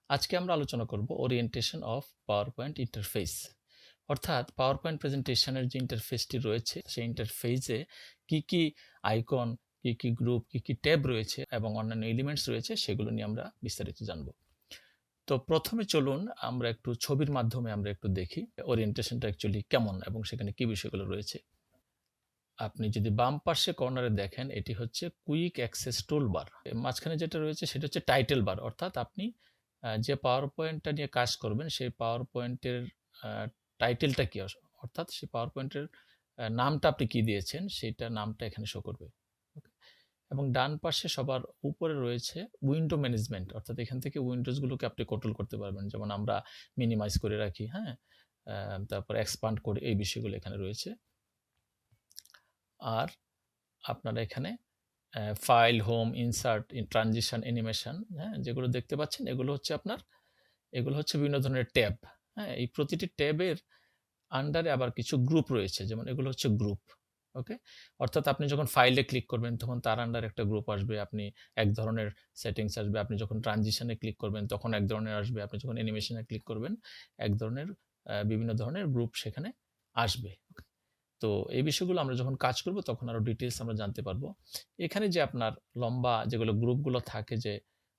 আজকে আমরা আলোচনা করব orientation of power point interface. অর্থাৎ পাওয়ার পয়েন্ট প্রেজেন্টেশনের যে ইন্টারফেসটি রয়েছে সেই ইন্টারফেসে কি আইকন, কি গ্রুপ, কি ট্যাব রয়েছে এবং অন্যান্য এলিমেন্টস রয়েছে সেগুলো নিয়ে আমরা বিস্তারিত জানব। তো প্রথমে চলুন আমরা একটু ছবির মাধ্যমে আমরা একটু দেখি ওরিয়েন্টেশনটা অ্যাকচুয়ালি কেমন এবং সেখানে কি বিষয়গুলো রয়েছে। আপনি যদি বাম পাশে কর্নারে দেখেন এটি হচ্ছে কুইক অ্যাক্সেস টুলবার। মাঝখানে যেটা রয়েছে সেটা হচ্ছে টাইটেল বার, অর্থাৎ আপনি যে পাওয়ার পয়েন্টটা নিয়ে কাজ করবেন সেই পাওয়ার পয়েন্টের টাইটেলটা কি, অর্থাৎ সেই পাওয়ার পয়েন্টের নামটা আপনি কি দিয়েছেন সেটা নামটা এখানে শো করবে। এবং ডান পাশে সবার উপরে রয়েছে উইন্ডো ম্যানেজমেন্ট, অর্থাৎ এখান থেকে উইন্ডোজগুলোকে আপনি কন্ট্রোল করতে পারবেন, যেমন আমরা মিনিমাইজ করে রাখি, হ্যাঁ, তারপর এক্সপান্ড করে, এই বিষয়গুলো এখানে রয়েছে। আর আপনারা এখানে file, home, insert, transition, animation, হ্যাঁ, যেগুলো দেখতে পাচ্ছেন এগুলো হচ্ছে বিভিন্ন ধরনের ট্যাব। হ্যাঁ, এই প্রতিটি ট্যাবের আন্ডারে আবার কিছু গ্রুপ রয়েছে, যেমন এগুলো হচ্ছে গ্রুপ। ওকে, অর্থাৎ আপনি যখন ফাইলে ক্লিক করবেন তখন তার আন্ডারে একটা গ্রুপ আসবে, আপনি এক ধরনের সেটিংস আসবে। আপনি যখন ট্রানজিশনে ক্লিক করবেন তখন এক ধরনের আসবে, আপনি যখন অ্যানিমেশনে ক্লিক করবেন এক ধরনের, বিভিন্ন ধরনের গ্রুপ সেখানে আসবে। তো এই বিষয়গুলো আমরা যখন কাজ করব তখন আরো ডিটেইলস আমরা জানতে পারবো। এখানে যে আপনার লম্বা যেগুলো গ্রুপগুলো থাকে যে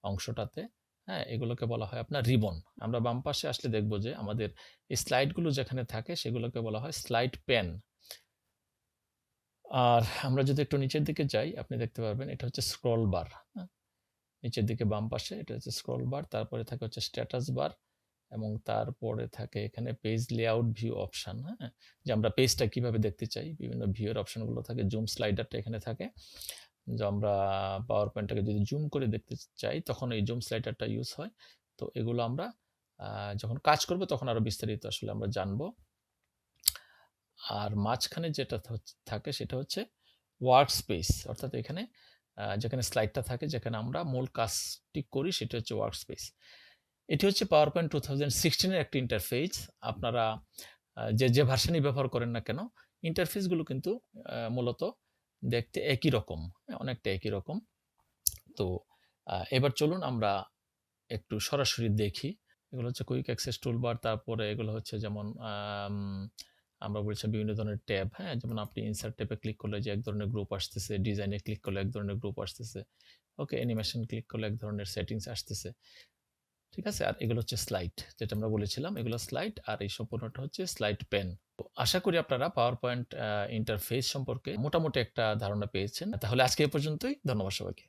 অংশটাতে, হ্যাঁ, এগুলোকে বলা হয় আপনার রিবন। আমরা বাম পাশে আসলে দেখব যে আমাদের এই স্লাইডগুলো যেখানে থাকে সেগুলোকে বলা হয় স্লাইড পেন। আর আমরা যদি একটু নিচের দিকে যাই আপনি দেখতে পারবেন এটা হচ্ছে স্ক্রল বার। নিচের দিকে বাম পাশে এটা হচ্ছে স্ক্রল বার, তারপরে থাকে হচ্ছে স্ট্যাটাস বার, এবং তারপরে থাকে এখানে পেজ লেআউট ভিউ অপশন। হ্যাঁ, যে আমরা পেজটা কিভাবে দেখতে চাই, বিভিন্ন ভিউয়ের অপশনগুলো থাকে। জুম স্লাইডারটা এখানে থাকে, যে আমরা পাওয়ার পয়েন্টটাকে যদি জুম করে দেখতে চাই তখন এই জুম স্লাইডারটা ইউজ হয়। তো এগুলো আমরা যখন কাজ করব তখন আরো বিস্তারিত আসলে আমরা জানবো। আর মাঝখানে যেটা থাকে সেটা হচ্ছে ওয়ার্ক স্পেস, অর্থাৎ এখানে যেখানে স্লাইডটা থাকে, যেখানে আমরা মূল কাজটি করি, সেটা হচ্ছে ওয়ার্ক স্পেস। এটি হচ্ছে পাওয়ার পয়েন্ট 2016 এর একটা ইন্টারফেস। আপনারা যে ভার্সানই ব্যবহার করেন না কেন, ইন্টারফেসগুলো কিন্তু মূলত দেখতে একই রকম, অনেকটা একই রকম। তো এবার চলুন আমরা একটু সরাসরি দেখি। এগুলো হচ্ছে কুইক অ্যাক্সেস টুলবার, তারপরে এগুলো হচ্ছে যেমন আমরা বলছি বিভিন্ন ধরনের ট্যাব, হ্যাঁ, যেমন আপনি ইনসার্ট ট্যাবে ক্লিক করলে যে এক ধরনের গ্রুপ আসতেছে, ডিজাইনে ক্লিক করলে এক ধরনের গ্রুপ আসতেছে, ওকে, অ্যানিমেশন ক্লিক করলে এক ধরনের সেটিংস আসতেছে, ঠিক আছে। আর এগুলো হচ্ছে স্লাইড, যেটা আমরা বলেছিলাম এগুলো স্লাইড, আর এই সম্পূর্ণটা হচ্ছে স্লাইড পেন। আশা করি আপনারা পাওয়ার পয়েন্ট ইন্টারফেস সম্পর্কে মোটামুটি একটা ধারণা পেয়েছেন। তাহলে আজকে এ পর্যন্তই, ধন্যবাদ সবাইকে।